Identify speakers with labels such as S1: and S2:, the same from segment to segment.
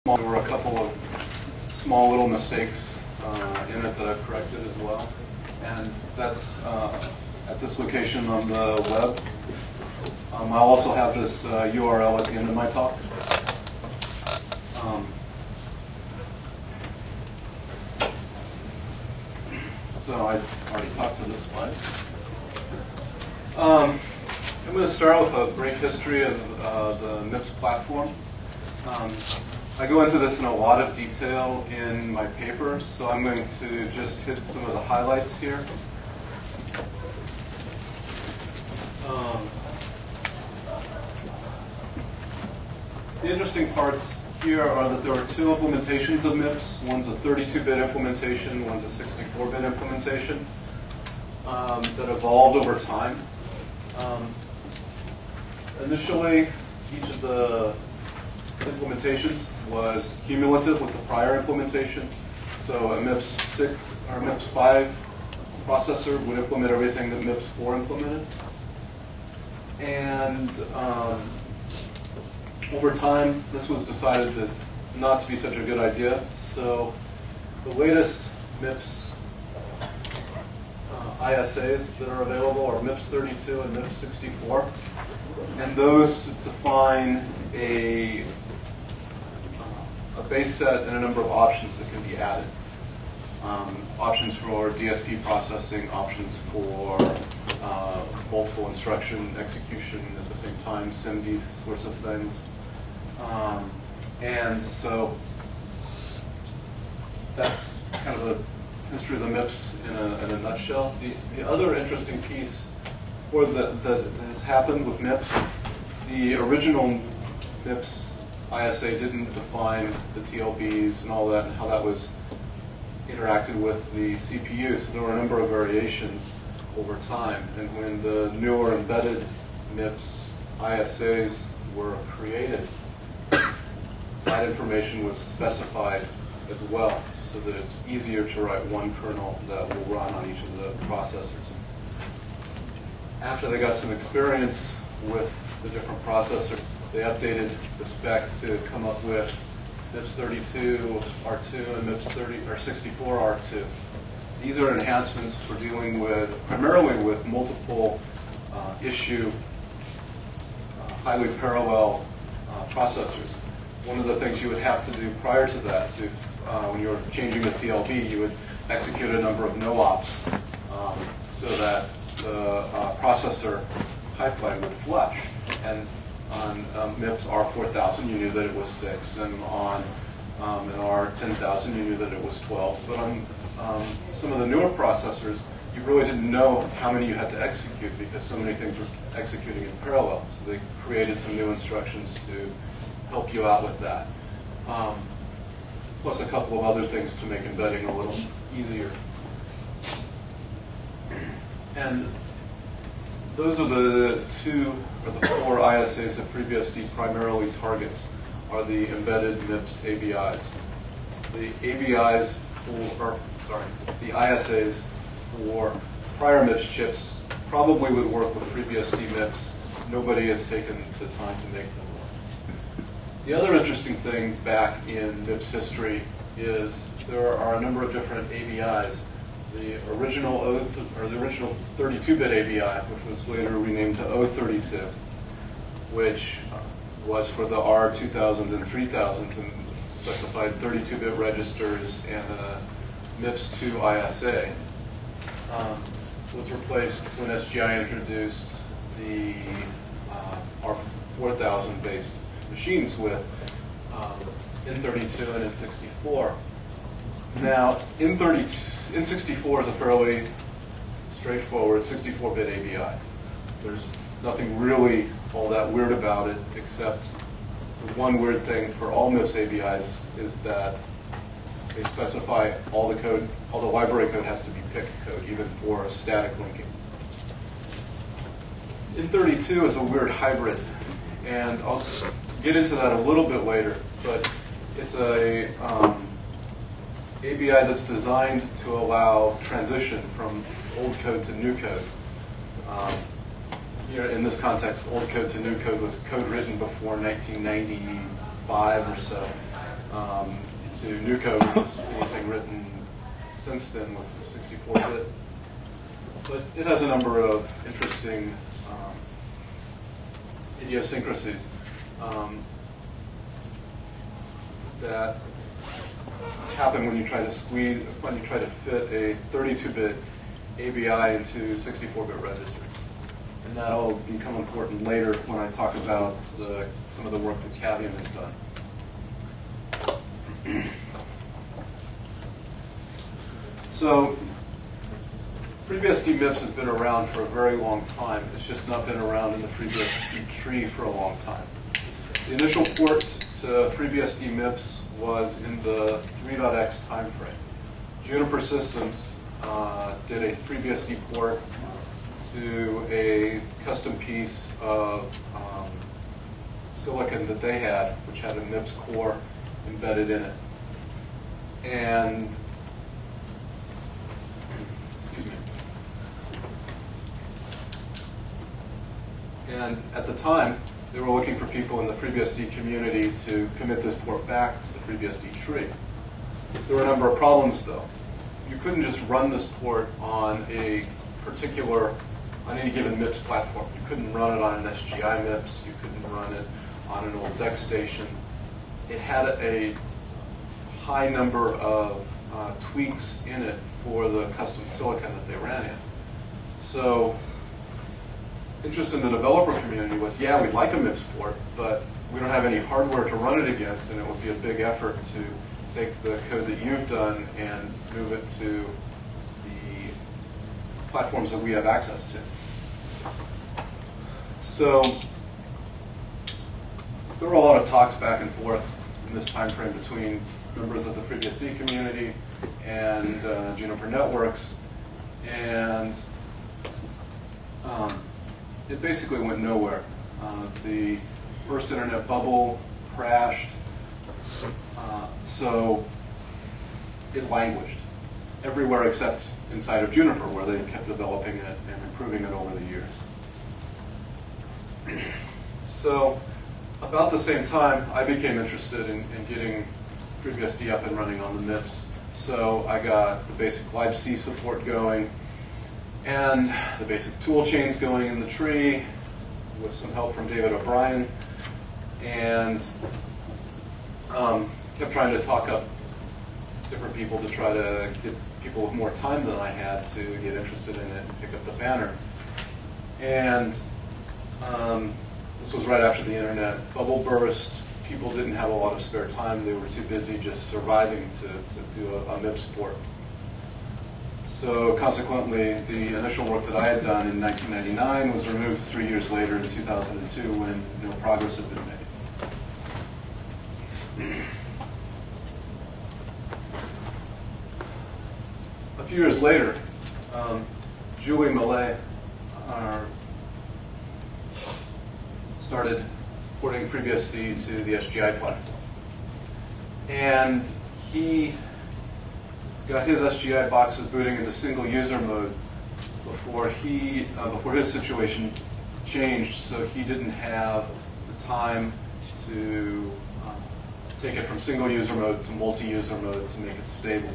S1: There were a couple of small little mistakes in it that I've corrected as well. And that's at this location on the web. I'll also have this URL at the end of my talk. So I already talked to this slide. I'm going to start with a brief history of the Mips platform. I go into this in a lot of detail in my paper, so I'm going to just hit some of the highlights here. The interesting parts here are that there are two implementations of Mips. One's a 32-bit implementation, one's a 64-bit implementation that evolved over time. Initially, each of the implementations was cumulative with the prior implementation. So a Mips 6 or Mips 5 processor would implement everything that Mips 4 implemented. And over time, this was decided that not to be such a good idea. So the latest Mips ISAs that are available are Mips 32 and Mips 64. And those define a base set and a number of options that can be added. Options for DSP processing, options for multiple instruction execution at the same time, SIMD sorts of things. And so that's kind of the history of the Mips in a nutshell. The other interesting piece that has happened with Mips, the original Mips ISA didn't define the TLBs and all that and how that was interacted with the CPU, so there were a number of variations over time. And when the newer embedded Mips ISAs were created, that information was specified as well, so that it's easier to write one kernel that will run on each of the processors. After they got some experience with the different processors, they updated the spec to come up with Mips 32 R2 and Mips 64 R2. These are enhancements for dealing with primarily with multiple issue, highly parallel processors. One of the things you would have to do prior to that, when you were changing a TLB, you would execute a number of no-ops so that the processor pipeline would flush. And on Mips R4000, you knew that it was 6, and on an R10000, you knew that it was 12. But on some of the newer processors, you really didn't know how many you had to execute because so many things were executing in parallel. So they created some new instructions to help you out with that. Plus a couple of other things to make embedding a little easier. And those are the four ISAs that FreeBSD primarily targets, are the embedded Mips ABIs. The ISAs for prior Mips chips probably would work with FreeBSD Mips. Nobody has taken the time to make them work. The other interesting thing back in Mips history is there are a number of different ABIs. The original 32-bit ABI, which was later renamed to O32, which was for the R2000 and 3000 and specified 32-bit registers and a Mips 2 ISA, was replaced when SGI introduced the R4000 based machines with N32 and N64. Now, N64 is a fairly straightforward 64-bit ABI. There's nothing really all that weird about it, except the one weird thing for all Mips ABIs is that they specify all the code, all the library code has to be PIC code, even for static linking. N32 is a weird hybrid, and I'll get into that a little bit later, but it's a ABI that's designed to allow transition from old code to new code. In this context, old code to new code was code written before 1995 or so. to new code, anything written since then with 64-bit. But it has a number of interesting idiosyncrasies that happen when you try to fit a 32-bit ABI into 64-bit registers. And that'll become important later when I talk about some of the work that Cavium has done. So, FreeBSD Mips has been around for a very long time. It's just not been around in the FreeBSD tree for a long time. The initial port to FreeBSD Mips was in the 3.x timeframe. Juniper Systems did a FreeBSD port to a custom piece of silicon that they had, which had a MIPS core embedded in it. And, excuse me. And at the time, they were looking for people in the FreeBSD community to commit this port back to the FreeBSD tree. There were a number of problems, though. You couldn't just run this port on any given MIPS platform. You couldn't run it on an SGI MIPS. You couldn't run it on an old DEC station. It had a high number of tweaks in it for the custom silicon that they ran in. So, interest in the developer community was, yeah, we'd like a MIPS port, but we don't have any hardware to run it against, and it would be a big effort to take the code that you've done and move it to the platforms that we have access to. So there were a lot of talks back and forth in this time frame between members of the FreeBSD community and Juniper Networks, and it basically went nowhere. The first internet bubble crashed, so it languished everywhere except inside of Juniper, where they kept developing it and improving it over the years. So about the same time, I became interested in getting FreeBSD up and running on the MIPS. So I got the basic libc support going, and the basic tool chains going in the tree with some help from David O'Brien, and kept trying to talk up different people to try to get people with more time than I had to get interested in it and pick up the banner. And this was right after the internet bubble burst. People didn't have a lot of spare time. They were too busy just surviving to do a MIPS port. So consequently, the initial work that I had done in 1999 was removed 3 years later in 2002 when no progress had been made. A few years later, Julie Mallett started porting FreeBSD to the SGI platform. And he got his SGI boxes booting into single user mode before his situation changed, so he didn't have the time to take it from single user mode to multi-user mode to make it stable.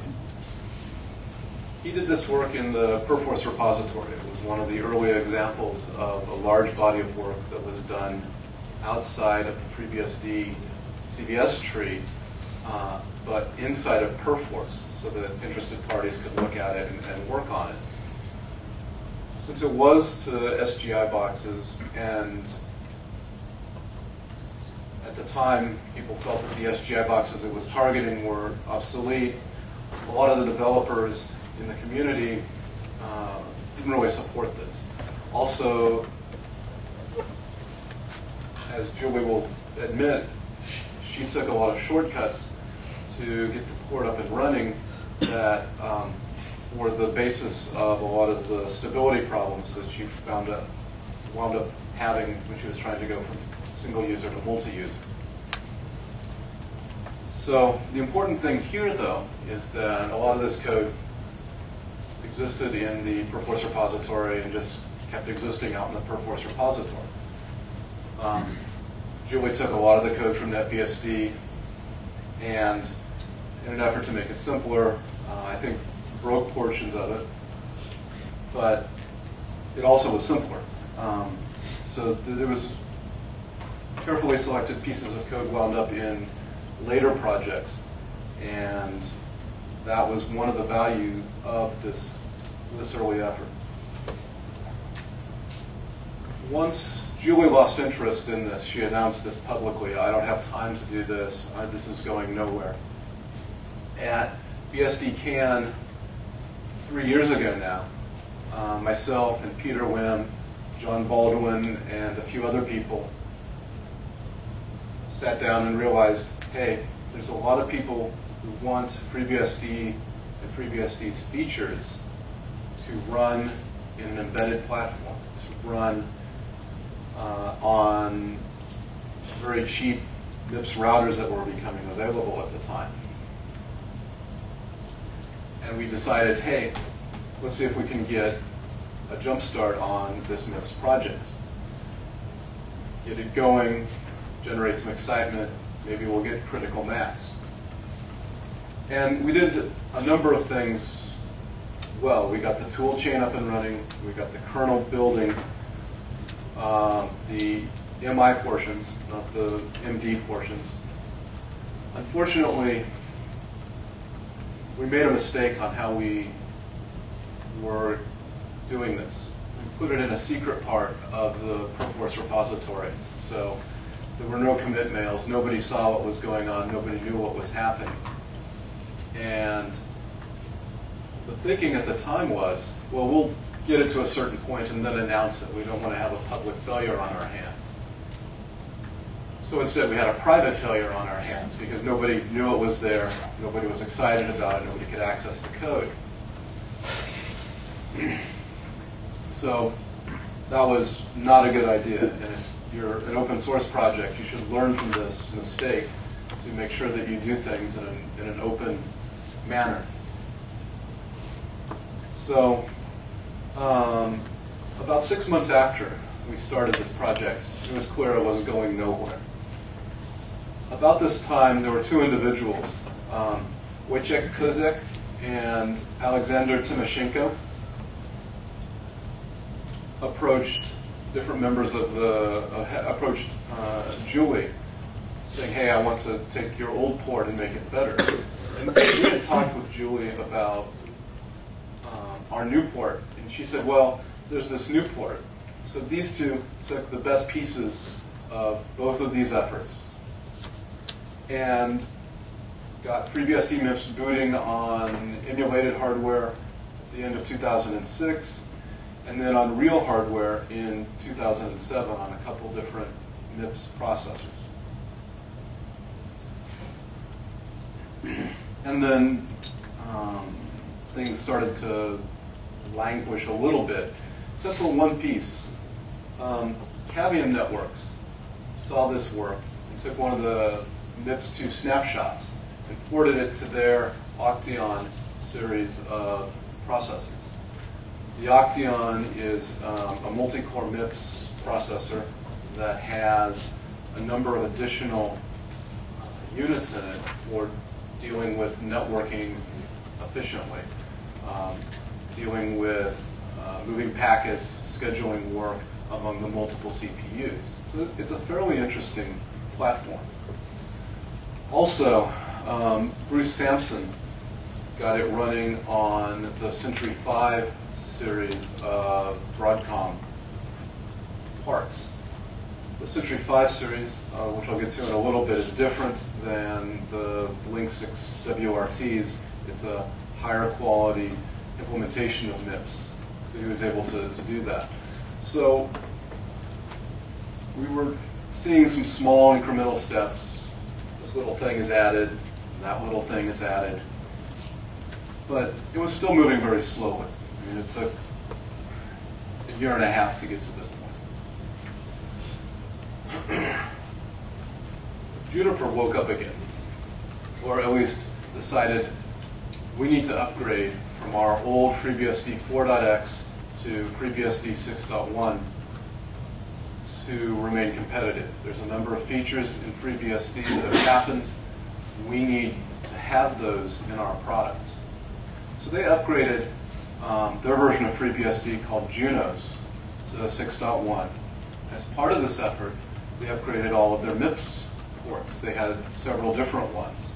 S1: He did this work in the Perforce repository. It was one of the early examples of a large body of work that was done outside of the FreeBSD CBS tree, but inside of Perforce, so that interested parties could look at it and work on it. Since it was to SGI boxes, and at the time people felt that the SGI boxes it was targeting were obsolete, a lot of the developers in the community didn't really support this. Also, as Julie will admit, she took a lot of shortcuts to get the port up and running that were the basis of a lot of the stability problems that she wound up having when she was trying to go from single user to multi-user. So the important thing here, though, is that a lot of this code existed in the Perforce repository and just kept existing out in the Perforce repository. Julie took a lot of the code from NetBSD And in an effort to make it simpler, I think broke portions of it, but it also was simpler. So there was carefully selected pieces of code wound up in later projects, and that was one of the value of this early effort. Once Julie lost interest in this, she announced this publicly: I don't have time to do this, this is going nowhere. At BSDcan 3 years ago now, myself and Peter Wemm, John Baldwin, and a few other people sat down and realized, hey, there's a lot of people who want FreeBSD and FreeBSD's features to run in an embedded platform, to run on very cheap MIPS routers that were becoming available at the time. And we decided, hey, let's see if we can get a jump start on this MIPS project. Get it going, generate some excitement, maybe we'll get critical mass. And we did a number of things well. We got the toolchain up and running, we got the kernel building, the MI portions, not the MD portions. Unfortunately, we made a mistake on how we were doing this. We put it in a secret part of the Perforce repository. So there were no commit mails, nobody saw what was going on, nobody knew what was happening. And the thinking at the time was, well, we'll get it to a certain point and then announce it. We don't want to have a public failure on our hands. So instead we had a private failure on our hands because nobody knew it was there, nobody was excited about it, nobody could access the code. So that was not a good idea. And if you're an open source project, you should learn from this mistake to make sure that you do things in an open manner. So about 6 months after we started this project, it was clear it was going nowhere. About this time, there were two individuals, Wojciech Kozek and Alexander Timoshenko, approached different members of the, approached Julie, saying, hey, I want to take your old port and make it better. And we had talked with Julie about our new port, and she said, well, there's this new port. So these two took the best pieces of both of these efforts and got FreeBSD Mips booting on emulated hardware at the end of 2006, and then on real hardware in 2007 on a couple different MIPS processors. And then things started to languish a little bit, except for one piece. Cavium Networks saw this work and took one of the MIPS 2 snapshots and ported it to their OCTEON series of processors. The OCTEON is a multi-core MIPS processor that has a number of additional units in it for dealing with networking efficiently, dealing with moving packets, scheduling work among the multiple CPUs. So it's a fairly interesting platform. Also, Bruce Sampson got it running on the Century 5 series of Broadcom parts. The Century 5 series, which I'll get to in a little bit, is different than the Blink 6 WRTs. It's a higher quality implementation of MIPS. So he was able to do that. So we were seeing some small incremental steps. This little thing is added, that little thing is added. But it was still moving very slowly. I mean, it took a year and a half to get to this point. Juniper woke up again, or at least decided we need to upgrade from our old FreeBSD 4.x to FreeBSD 6.1 to remain competitive. There's a number of features in FreeBSD that have happened we need to have those in our product. So they upgraded their version of FreeBSD called JunOS to 6.1. As part of this effort, they upgraded all of their Mips ports. They had several different ones.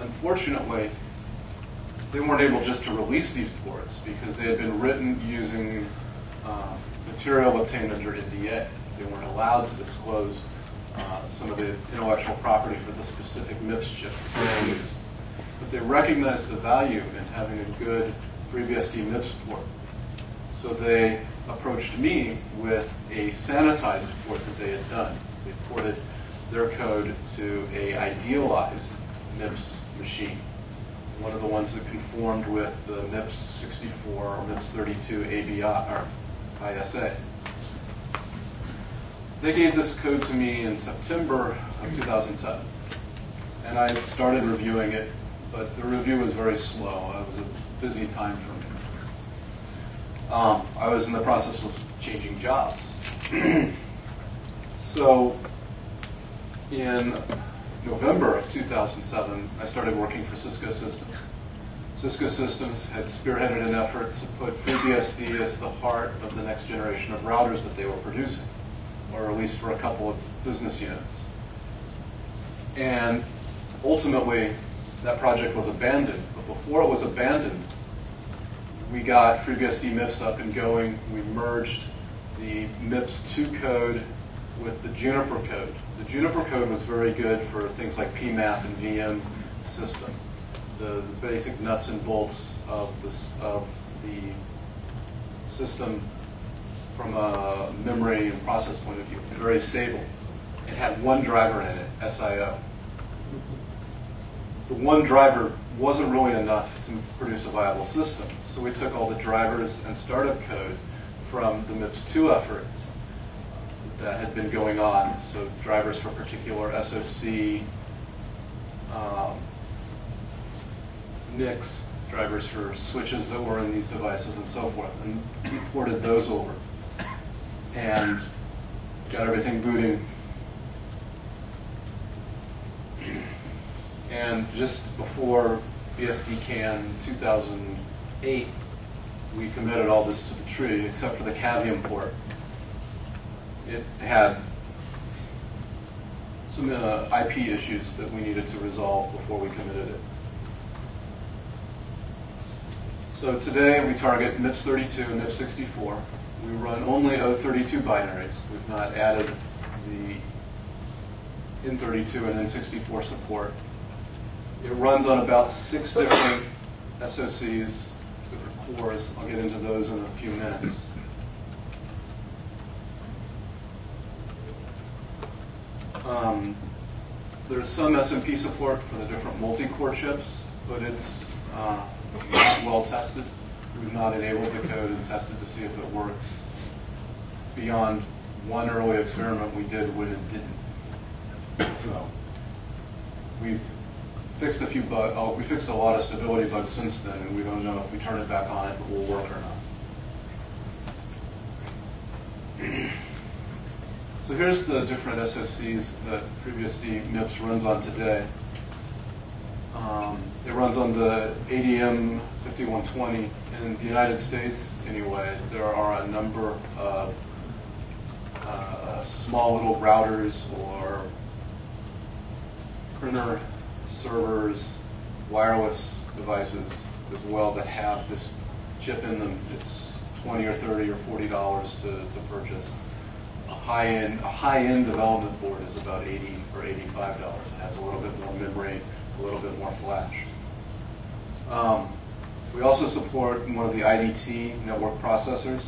S1: Unfortunately, they weren't able just to release these ports because they had been written using material obtained under NDA. They weren't allowed to disclose some of the intellectual property for the specific Mips chip that they used. But they recognized the value in having a good FreeBSD Mips port. So they approached me with a sanitized port that they had done. They ported their code to an idealized Mips machine, one of the ones that conformed with the Mips 64 or Mips 32 ABI or ISA. They gave this code to me in September of 2007, and I started reviewing it, but the review was very slow. It was a busy time for me. I was in the process of changing jobs. So in November of 2007, I started working for Cisco Systems. Cisco Systems had spearheaded an effort to put FreeBSD as the heart of the next generation of routers that they were producing, or at least for a couple of business units. And ultimately, that project was abandoned. But before it was abandoned, we got FreeBSD Mips up and going. We merged the Mips 2 code with the Juniper code. The Juniper code was very good for things like PMAP and VM system, the basic nuts and bolts of the system from a memory and process point of view. Very stable. It had one driver in it, SIO. The one driver wasn't really enough to produce a viable system. So we took all the drivers and startup code from the Mips 2 efforts that had been going on. So drivers for particular SoC, NICs, drivers for switches that were in these devices and so forth. And we ported those over and got everything booting. And just before BSDcan 2008, we committed all this to the tree, except for the Cavium port. It had some IP issues that we needed to resolve before we committed it. So today we target MIPS 32 and MIPS 64. We run only O32 binaries. We've not added the N32 and N64 support. It runs on about 6 different SoCs, different cores. I'll get into those in a few minutes. There's some SMP support for the different multi-core chips, but it's not well tested. We've not enabled the code and tested to see if it works beyond one early experiment we did when it didn't. So we've fixed a few bugs. We fixed a lot of stability bugs since then, and we don't know if we turn it back on if it will work or not. So here's the different SoCs that FreeBSD Mips runs on today. It runs on the ADM 5120. In the United States, anyway, there are a number of small little routers or printer servers, wireless devices as well that have this chip in them. It's $20 or $30 or $40 to purchase. A high-end development board is about $80 or $85. It has a little bit more memory, a little bit more flash. We also support one of the IDT network processors,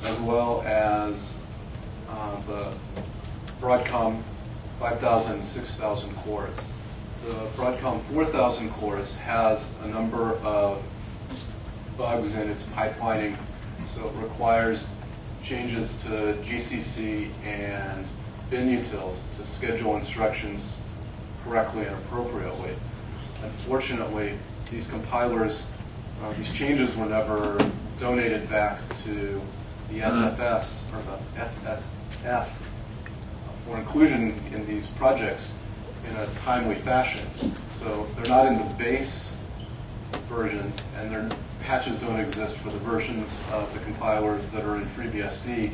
S1: as well as the Broadcom 5000 and 6000 cores. The Broadcom 4000 cores has a number of bugs in its pipelining, so it requires changes to GCC and bin utils to schedule instructions correctly and appropriately. Unfortunately, these compilers, these changes were never donated back to the SFS or the FSF for inclusion in these projects in a timely fashion. So they're not in the base versions, and their patches don't exist for the versions of the compilers that are in FreeBSD.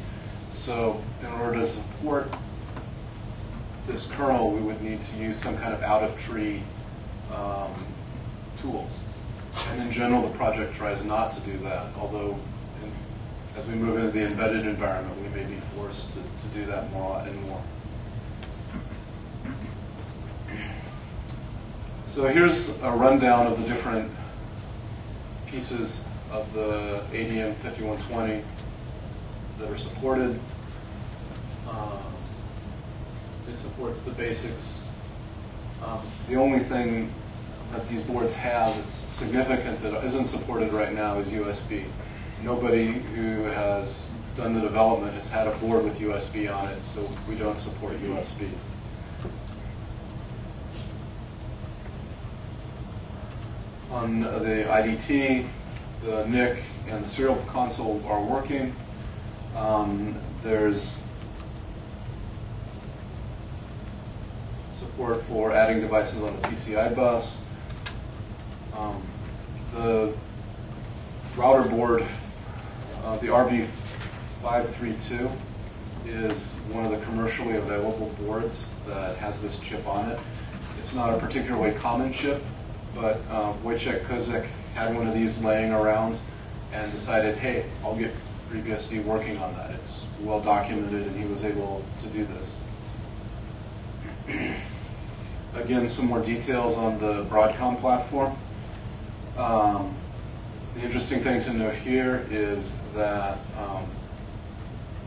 S1: So in order to support this kernel, we would need to use some kind of out-of-tree tools. And in general, the project tries not to do that, although as we move into the embedded environment, we may be forced to do that more and more. So here's a rundown of the different pieces of the ADM 5120 that are supported. It supports the basics. The only thing that these boards have that's significant that isn't supported right now is USB. Nobody who has done the development has had a board with USB on it, so we don't support USB. On the IDT, the NIC and the Serial Console are working. There's support for adding devices on the PCI bus. The RouterBoard, the RB532, is one of the commercially available boards that has this chip on it. It's not a particularly common chip, but Wojciech Kozik had one of these laying around and decided, hey, I'll get FreeBSD working on that. It's well documented, and he was able to do this. Again, some more details on the Broadcom platform. The interesting thing to note here is that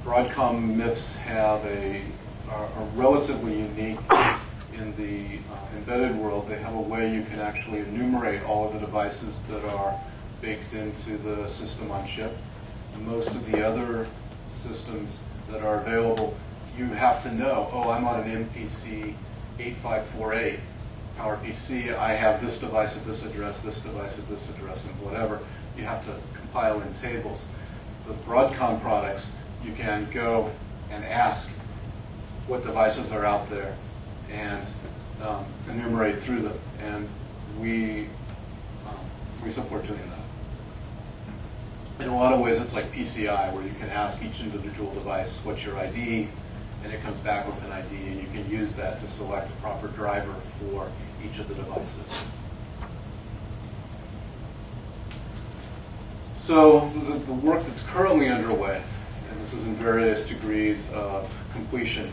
S1: Broadcom Mips have are relatively unique in the embedded world. They have a way you can actually enumerate all of the devices that are baked into the system on chip. Most of the other systems that are available, you have to know, oh, I'm on an MPC 8548 PowerPC, I have this device at this address, this device at this address, and whatever. You have to compile in tables. The Broadcom products, you can go and ask what devices are out there and enumerate through them, and we support doing that. In a lot of ways, it's like PCI, where you can ask each individual device, what's your ID, and it comes back with an ID, and you can use that to select a proper driver for each of the devices. So the work that's currently underway, and this is in various degrees of completion,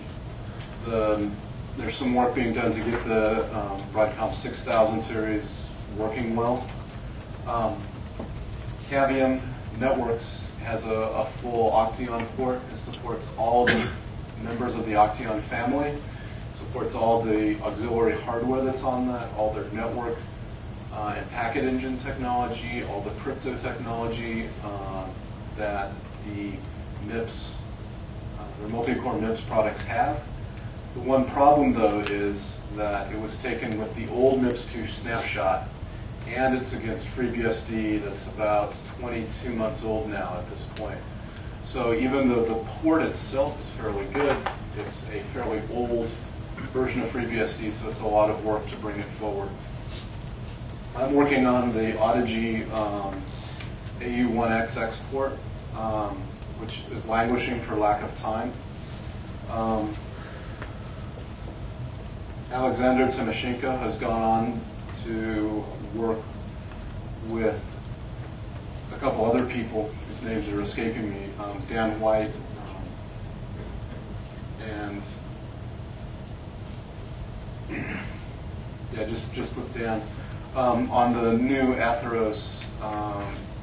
S1: there's some work being done to get the Broadcom 6000 series working well. Cavium Networks has a full OCTEON port. It supports all the members of the OCTEON family. It supports all the auxiliary hardware that's on that, all their network and packet engine technology, all the crypto technology that the MIPS, their multi-core MIPS products have. The one problem, though, is that it was taken with the old MIPS 2 snapshot, and it's against FreeBSD that's about 22 months old now at this point. So even though the port itself is fairly good, it's a fairly old version of FreeBSD, so it's a lot of work to bring it forward. I'm working on the Audigy AU1X export, which is languishing for lack of time. Alexander Timoshenko has gone on to work with a couple other people whose names are escaping me, Dan White and yeah, just with Dan, on the new Atheros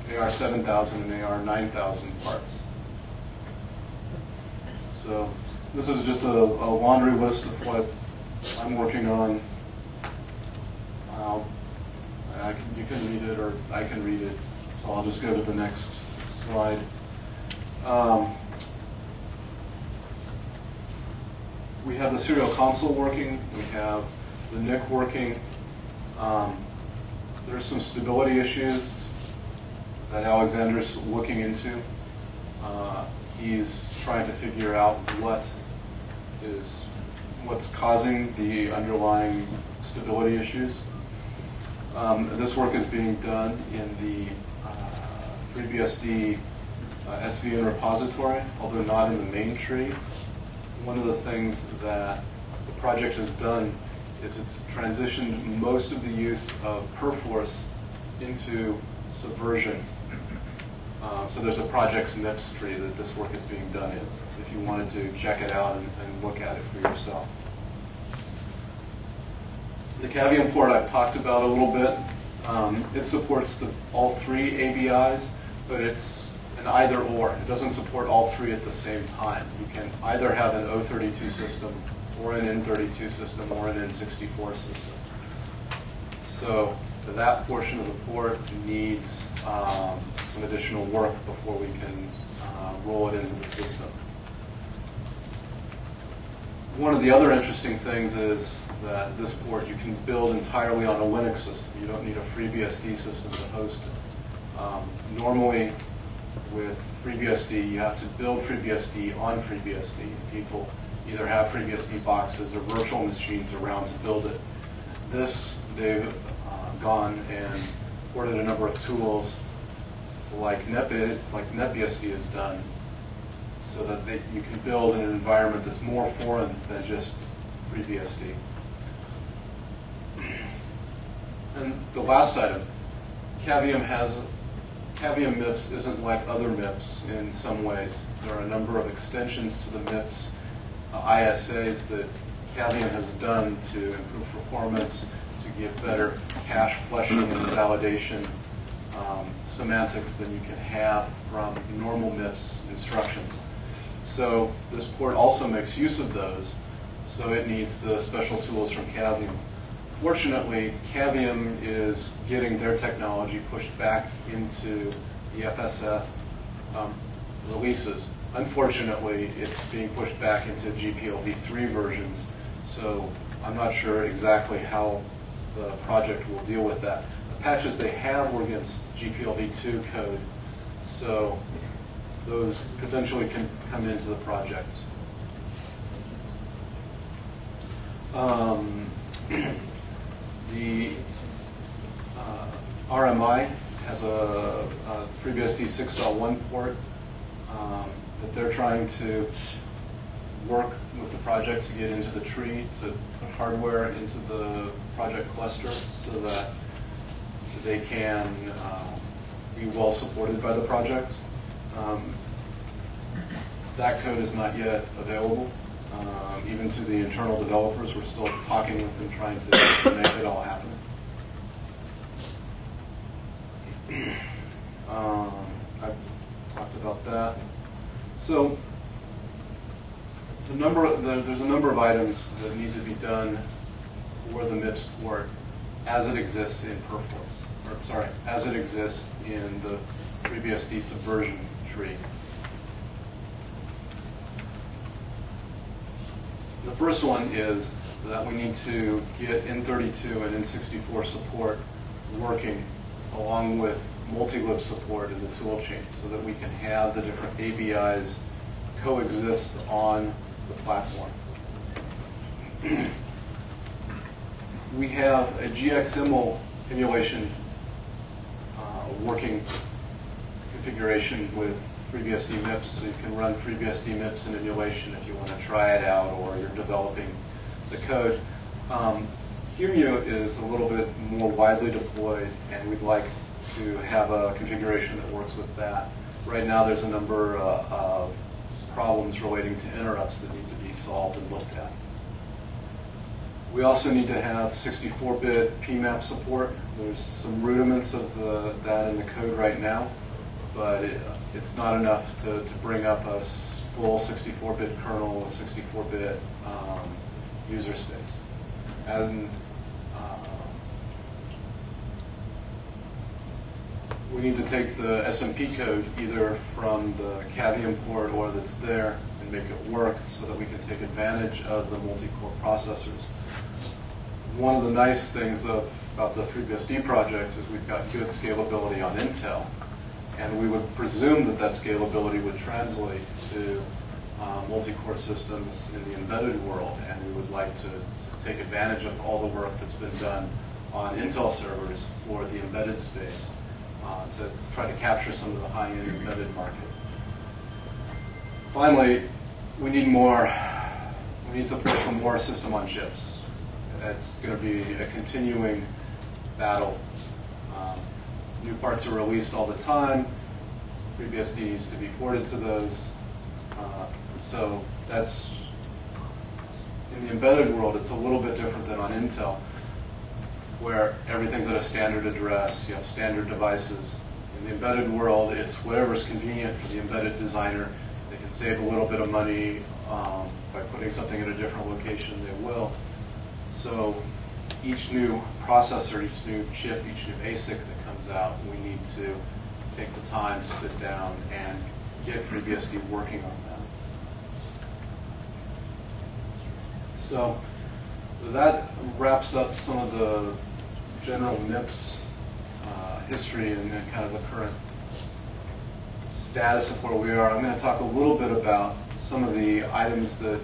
S1: AR7000 and AR9000 parts. So this is just a laundry list of what I'm working on. You can read it, or I can read it. So I'll just go to the next slide. We have the Serial Console working. We have the NIC working. There's some stability issues that Alexander's looking into. He's trying to figure out what is what's causing the underlying stability issues. This work is being done in the FreeBSD SVN repository, although not in the main tree. One of the things that the project has done is it's transitioned most of the use of Perforce into Subversion. So there's a project's Mips tree that this work is being done in, if you wanted to check it out and look at it for yourself. The Cavium port I've talked about a little bit. It supports all three ABIs, but it's an either or. It doesn't support all three at the same time. You can either have an O32 system, or an N32 system, or an N64 system. So that portion of the port needs some additional work before we can roll it into the system. One of the other interesting things is that this port you can build entirely on a Linux system. You don't need a FreeBSD system to host it. Normally, with FreeBSD, you have to build FreeBSD on FreeBSD. People either have FreeBSD boxes or virtual machines around to build it. This, they've gone and ported a number of tools like NetBSD has done, so that you can build in an environment that's more foreign than just FreeBSD. And the last item, Cavium Mips isn't like other Mips in some ways. There are a number of extensions to the Mips ISAs that Cavium has done to improve performance, to give better cache flushing and validation semantics than you can have from normal Mips instructions. So this port also makes use of those, so it needs the special tools from Cavium. Fortunately, Cavium is getting their technology pushed back into the FSF releases. Unfortunately, it's being pushed back into GPLv3 versions, so I'm not sure exactly how the project will deal with that. The patches they have were against GPLv2 code, so those potentially can come into the project. The RMI has a FreeBSD 6.1 port that they're trying to work with the project to get into the tree, to put hardware into the project cluster so that they can be well supported by the project. That code is not yet available. Even to the internal developers, we're still talking with them, trying to make it all happen. I've talked about that. So there's a number of items that need to be done for the Mips port as it exists in Perforce, or sorry, as it exists in the FreeBSD Subversion tree. The first one is that we need to get N32 and N64 support working along with Multilib support in the toolchain so that we can have the different ABIs coexist on the platform. We have a GXML emulation working configuration with FreeBSD Mips, so you can run FreeBSD Mips in emulation if you want to try it out or you're developing the code. QEMU is a little bit more widely deployed, and we'd like to have a configuration that works with that. Right now there's a number of problems relating to interrupts that need to be solved and looked at. We also need to have 64-bit PMAP support. There's some rudiments of that in the code right now, but it's not enough to bring up a full 64-bit kernel with 64-bit user space. And we need to take the SMP code either from the Cavium port or that's there and make it work so that we can take advantage of the multi-core processors. One of the nice things about the FreeBSD project is we've got good scalability on Intel, and we would presume that that scalability would translate to multi-core systems in the embedded world, and we would like to take advantage of all the work that's been done on Intel servers for the embedded space to try to capture some of the high-end embedded market. Finally, we need support for more system on chips. That's going to be a continuing battle. New parts are released all the time. FreeBSD needs to be ported to those. So that's, in the embedded world, it's a little bit different than on Intel, where everything's at a standard address, you have standard devices. In the embedded world, it's whatever's convenient for the embedded designer. They can save a little bit of money by putting something in a different location, they will. So each new processor, each new chip, each new ASIC that comes out, we need to take the time to sit down and get FreeBSD working on that. So that wraps up some of the general MIPS history and kind of the current status of where we are. I'm going to talk a little bit about some of the items that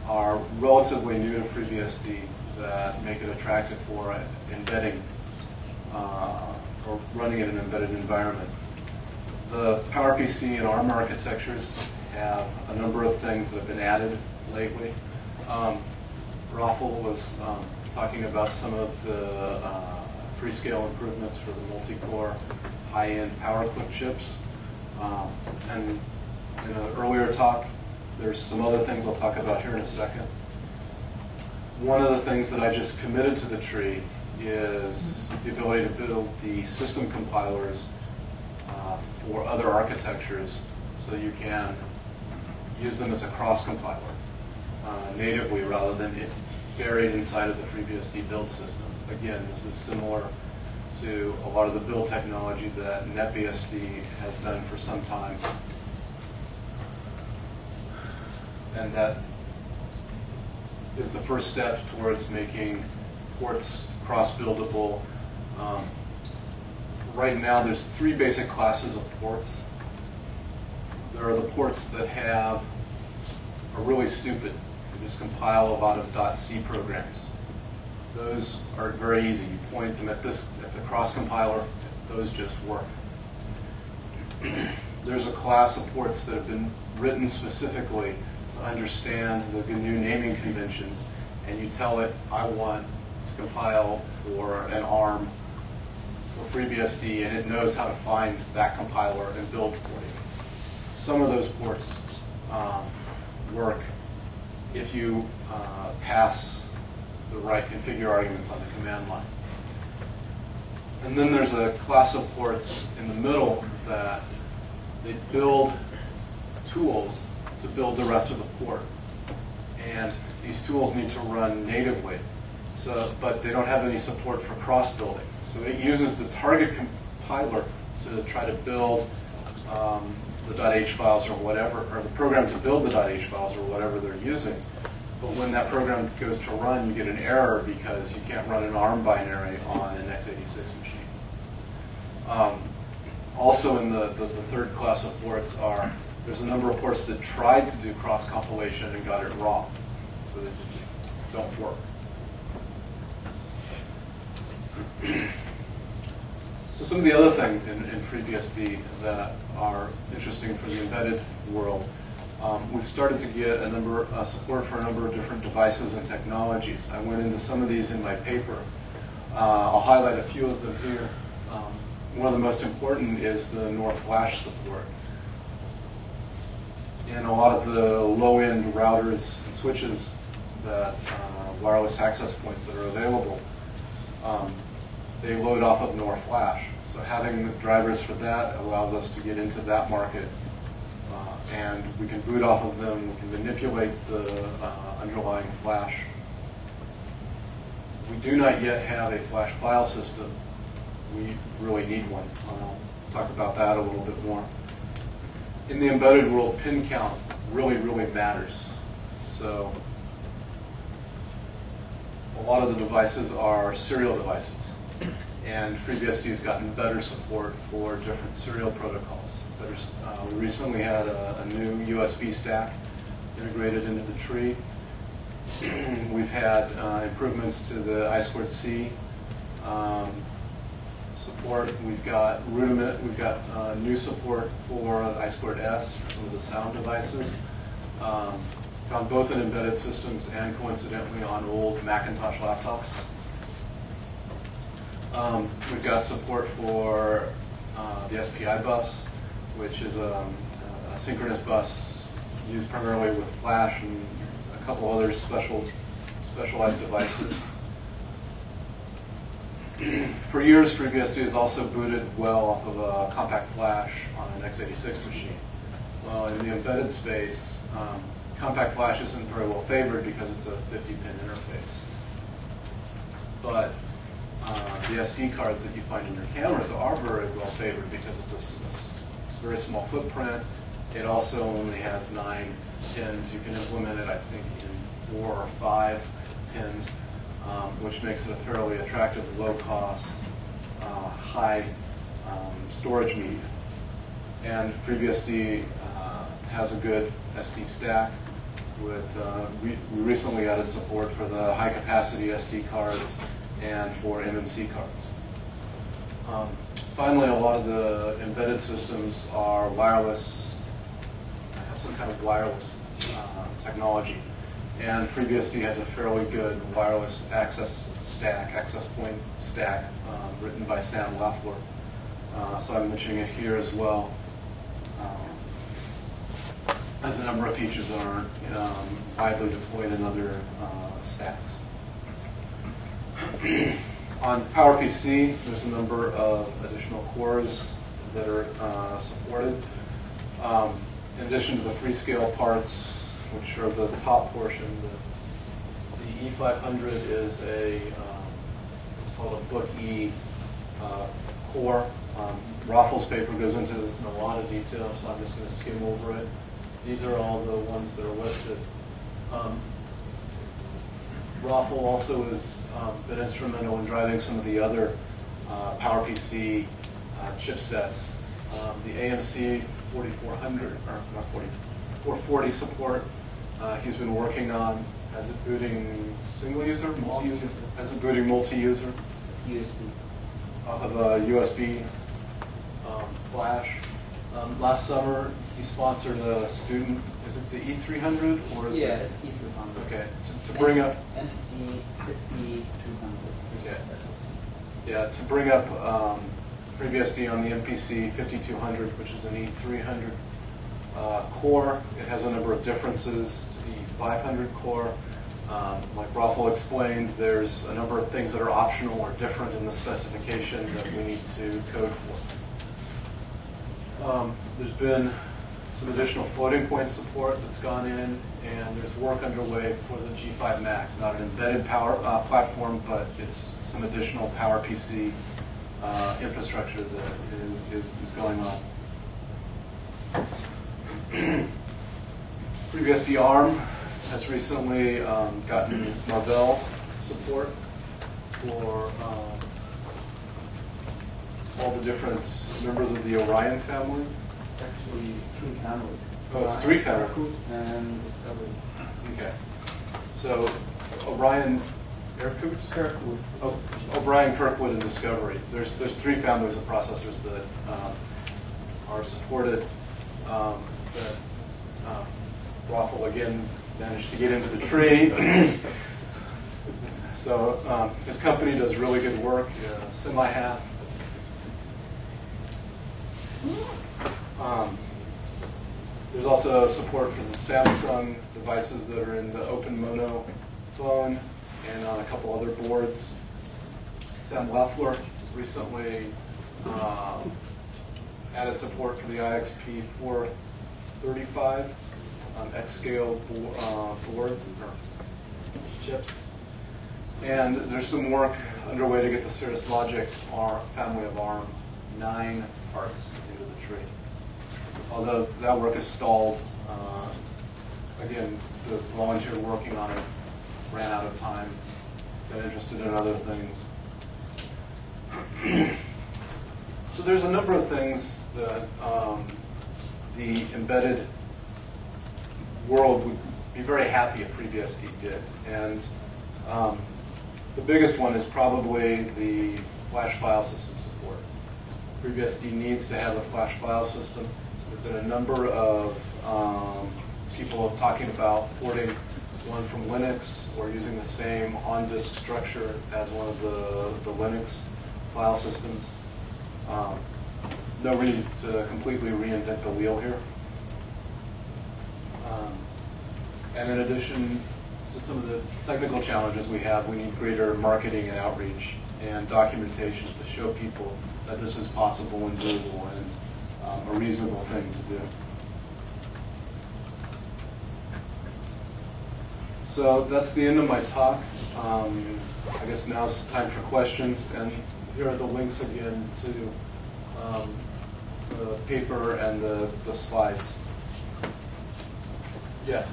S1: are relatively new to FreeBSD that make it attractive for embedding or running in an embedded environment. The PowerPC and ARM architectures have a number of things that have been added lately. Raffel was talking about some of the Freescale improvements for the multi-core high-end PowerClip chips. And in an earlier talk, there's some other things I'll talk about here in a second. One of the things that I just committed to the tree is the ability to build the system compilers for other architectures so you can use them as a cross-compiler natively rather than buried inside of the FreeBSD build system. Again, this is similar to a lot of the build technology that NetBSD has done for some time. And that is the first step towards making ports cross-buildable. Right now, there's three basic classes of ports. There are the ports that are really stupid. They just compile a lot of .C programs. Those are very easy. You point them at the cross-compiler, those just work. There's a class of ports that have been written specifically to understand the GNU naming conventions, and you tell it, I want to compile for an ARM for FreeBSD, and it knows how to find that compiler and build for you. Some of those ports work if you pass the right configure arguments on the command line. And then there's a class of ports in the middle that they build tools to build the rest of the port. And these tools need to run natively, but they don't have any support for cross-building. So it uses the target compiler to try to build the .h files or whatever, or the program to build the .h files or whatever they're using. But when that program goes to run, you get an error because you can't run an ARM binary on an x86 machine. Also in the third class of ports there's a number of ports that tried to do cross-compilation and got it wrong. So they just don't work. So some of the other things in FreeBSD that are interesting for the embedded world, we've started to get support for a number of different devices and technologies. I went into some of these in my paper. I'll highlight a few of them here. One of the most important is the NOR flash support. In a lot of the low-end routers and switches that wireless access points that are available, they load off of NOR flash. So having the drivers for that allows us to get into that market, and we can boot off of them. We can manipulate the underlying flash. We do not yet have a flash file system. We really need one. I'll talk about that a little bit more. In the embedded world, pin count really, really matters. So a lot of the devices are serial devices. And FreeBSD has gotten better support for different serial protocols. We recently had a new USB stack integrated into the tree. We've had improvements to the I2C support. We've got We've got new support for I2S for some of the sound devices. Found both in embedded systems and coincidentally on old Macintosh laptops. We've got support for the SPI bus, which is a synchronous bus used primarily with flash and a couple other specialized devices. For years, FreeBSD has also booted well off of a compact flash on an x86 machine. Well, in the embedded space, compact flash isn't very well favored because it's a 50-pin interface. But the SD cards that you find in your cameras are very well favored because it's a very small footprint. It also only has 9 pins. You can implement it, I think, in 4 or 5 pins, which makes it a fairly attractive, low-cost, high storage medium. And FreeBSD has a good SD stack. We recently added support for the high-capacity SD cards and for MMC cards. Finally, a lot of the embedded systems are wireless, have some kind of wireless technology. And FreeBSD has a fairly good wireless access point stack, written by Sam Lafleur. So I'm mentioning it here as well. Has a number of features that aren't widely deployed in other stacks. On PowerPC, there's a number of additional cores that are supported. In addition to the Freescale parts, which are the top portion, the E500 is it's called a Book E core. Raffles paper goes into this in a lot of detail, so I'm just going to skim over it. These are all the ones that are listed. Raffle also has been instrumental in driving some of the other PowerPC chipsets. The AMC 4400, or not 40, 440 support he's been working on. Has it booting single user, multi-user? Has it booting multi-user? USB. Off of a USB flash. Last summer, he sponsored a student. Is it the E300 or is it?
S2: Yeah, it's E300.
S1: Okay, to bring up.
S2: NC 5200.
S1: Okay. Yeah, to bring up FreeBSD on the MPC 5200, which is an E300 core. It has a number of differences to the 500 core. Like Raffle explained, there's a number of things that are optional or different in the specification that we need to code for. There's been some additional floating point support that's gone in, and there's work underway for the G5 Mac. Not an embedded power platform, but it's some additional PowerPC infrastructure that is going on. FreeBSD ARM has recently gotten Marvell support for all the different members of the Orion family.
S2: It's actually 3 families.
S1: Oh, it's 3 families.
S2: And Discovery.
S1: Okay. So Orion, Kirkwood?
S2: Kirkwood.
S1: Oh, O'Brien, Kirkwood, and Discovery. There's 3 families of processors that are supported. That Raffle again managed to get into the tree. So his company does really good work, semi-half. There's also support for the Samsung devices that are in the OpenMono phone and on a couple other boards. Sam Lafleur recently added support for the IXP 435 X-scale boards or chips. And there's some work underway to get the Cirrus Logic family of ARM 9 parts into the tree. Although that work is stalled, again, the volunteer working on it ran out of time, got interested in other things. So there's a number of things that the embedded world would be very happy if FreeBSD did. And the biggest one is probably the flash file system support. FreeBSD needs to have a flash file system. There's been a number of people talking about porting one from Linux or using the same on-disk structure as one of the Linux file systems. No reason to completely reinvent the wheel here. And in addition to some of the technical challenges we have, we need greater marketing and outreach and documentation to show people that this is possible and doable and a reasonable thing to do. So that's the end of my talk. I guess now it's time for questions, and here are the links again to the paper and the slides. Yes?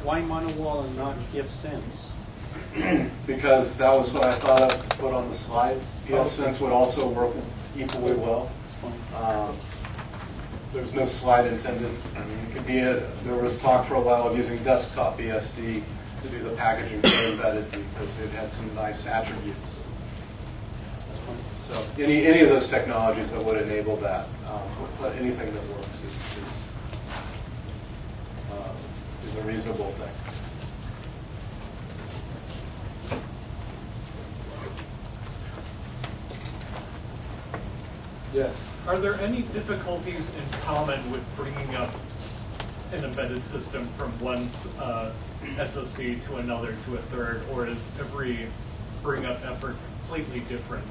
S3: Why monowall and not ifsense?
S1: Because that was what I thought of to put on the slide. ifsense would also work equally well. There's no slide intended. I mean, it could be there was talk for a while of using desktop BSD to do the packaging for embedded because it had some nice attributes. So any of those technologies that would enable that, anything that works is a reasonable thing. Yes.
S4: Are there any difficulties in common with bringing up an embedded system from one SoC to another to a third, or is every bring up effort completely different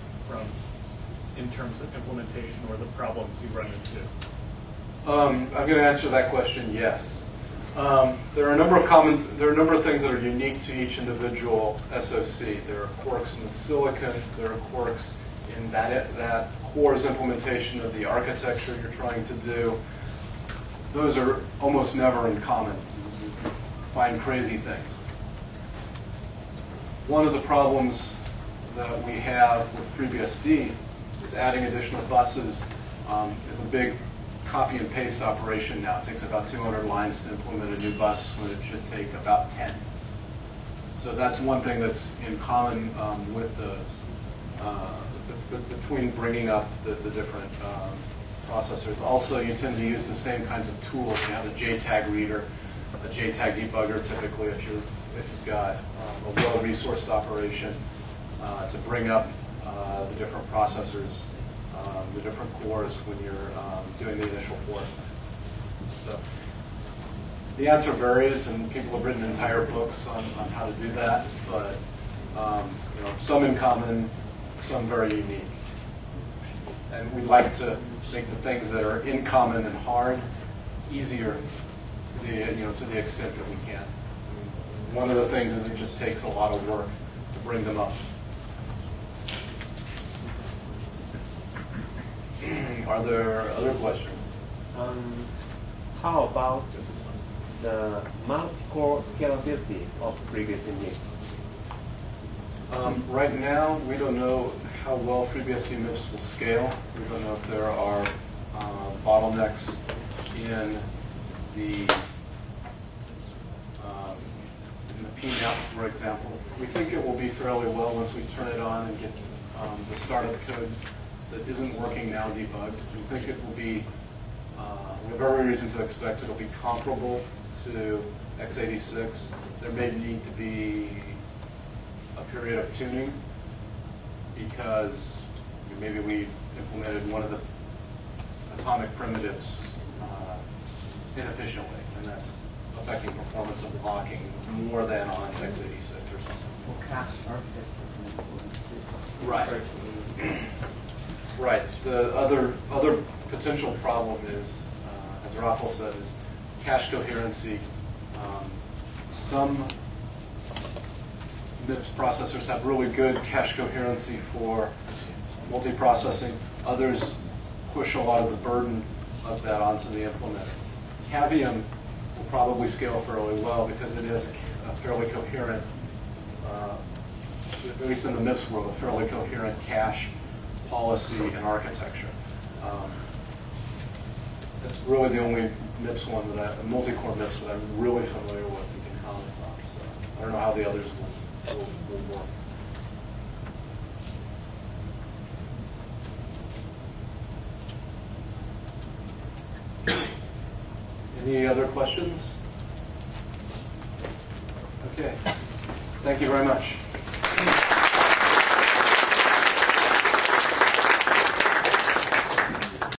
S4: in terms of implementation or the problems you run into?
S1: I'm going to answer that question, yes. There are a number of things that are unique to each individual SoC. There are quirks in the silicon. There are quirks in that core's implementation of the architecture you're trying to do. Those are almost never in common. You find crazy things. One of the problems that we have with FreeBSD is adding additional buses is a big copy and paste operation now. It takes about 200 lines to implement a new bus when it should take about 10. So that's one thing that's in common with those, between bringing up the different processors. Also, you tend to use the same kinds of tools. You have a JTAG reader, a JTAG debugger typically if you've got a well-resourced operation to bring up the different processors, the different cores when you're doing the initial port. So the answer varies, and people have written entire books on how to do that, but some in common, some very unique. And we like to make the things that are in common and hard easier to the extent that we can. One of the things is it just takes a lot of work to bring them up. Are there other questions?
S5: How about the multi-core scalability of FreeBSD Mips?
S1: Right now, we don't know how well FreeBSD Mips will scale. We don't know if there are bottlenecks in the PNAP, for example. We think it will be fairly well once we turn it on and get the startup code that isn't working now debugged. We think it will be, we have every reason to expect it will be comparable to x86. There may need to be a period of tuning because maybe we implemented one of the atomic primitives inefficiently, and that's affecting performance of locking more than on x86 or something.
S2: Well, cache architecture.
S1: Right. Right. The other potential problem is, as Rafael said, is cache coherency. Some MIPS processors have really good cache coherency for multiprocessing. Others push a lot of the burden of that onto the implementer. Cavium will probably scale fairly well because it is a fairly coherent, at least in the MIPS world, a fairly coherent cache policy and architecture. That's really the only MIPS one that multi-core MIPS that I'm really familiar with and can comment on. So I don't know how the others will work. Any other questions? Okay. Thank you very much.